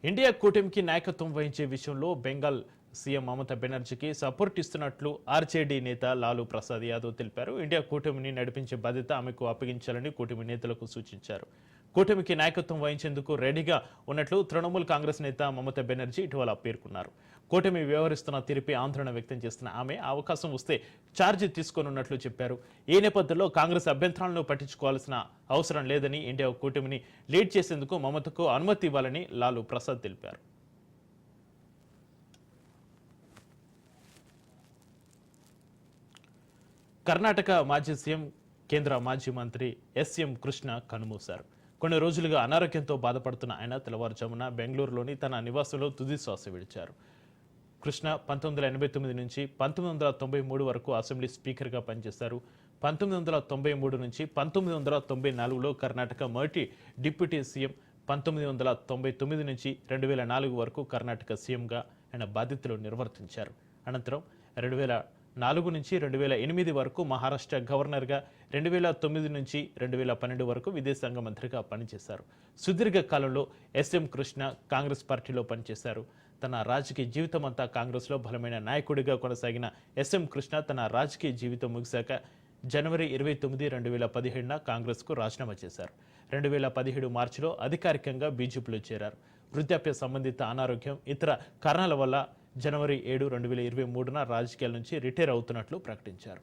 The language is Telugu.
ఇండియా కూటమికి నాయకత్వం వహించే విషయంలో బెంగాల్ సీఎం మమతా బెనర్జీకి సపోర్ట్ ఇస్తున్నట్లు ఆర్జేడీ నేత లాలూ ప్రసాద్ యాదవ్ తెలిపారు. ఇండియా కూటమిని నడిపించే బాధ్యత ఆమెకు అప్పగించాలని కూటమి నేతలకు సూచించారు. కూటమికి నాయకత్వం వహించేందుకు రెడీగా ఉన్నట్లు తృణమూల్ కాంగ్రెస్ నేత మమతా బెనర్జీ ఇటీవల పేర్కొన్నారు. కూటమి వ్యవహరిస్తున్న తీరుపై ఆందోళన వ్యక్తం చేస్తున్న ఆమె అవకాశం వస్తే ఛార్జ్ తీసుకోనున్నట్లు చెప్పారు. ఈ నేపథ్యంలో కాంగ్రెస్ అభ్యంతరాలను పట్టించుకోవాల్సిన అవసరం లేదని, ఇండియా కూటమిని లీడ్ చేసేందుకు మమతకు అనుమతి ఇవ్వాలని లాలూ ప్రసాద్ తెలిపారు. కర్ణాటక మాజీ సీఎం, కేంద్ర మాజీ మంత్రి ఎస్ఎం కృష్ణ కన్నుమూశారు. కొన్ని రోజులుగా అనారోగ్యంతో బాధపడుతున్న ఆయన తెల్లవారుజామున బెంగళూరులోని తన నివాసంలో తుది శ్వాస విడిచారు. కృష్ణ 1989 నుంచి 1993 వరకు అసెంబ్లీ స్పీకర్గా పనిచేశారు. 1993 నుంచి 1994లో కర్ణాటక మొదటి డిప్యూటీ సీఎం, 1999 నుంచి 2004 వరకు కర్ణాటక సీఎంగా ఆయన బాధ్యతలు నిర్వర్తించారు. అనంతరం 2004 నుంచి 2008 వరకు మహారాష్ట్ర గవర్నర్గా, 2009 నుంచి 2012 వరకు విదేశాంగ మంత్రిగా పనిచేశారు. సుదీర్ఘ కాలంలో ఎస్ఎం కృష్ణ కాంగ్రెస్ పార్టీలో పనిచేశారు. తన రాజకీయ జీవితం అంతా కాంగ్రెస్లో బలమైన నాయకుడిగా కొనసాగిన ఎస్ఎం కృష్ణ తన రాజకీయ జీవితం ముగిశాక జనవరి 29, 2017న కాంగ్రెస్కు రాజీనామా చేశారు. 2017 మార్చిలో అధికారికంగా బీజేపీలో చేరారు. వృద్ధాప్య సంబంధిత అనారోగ్యం, ఇతర కారణాల వల్ల జనవరి 7, 2023న రాజకీయాల నుంచి రిటైర్ అవుతున్నట్లు ప్రకటించారు.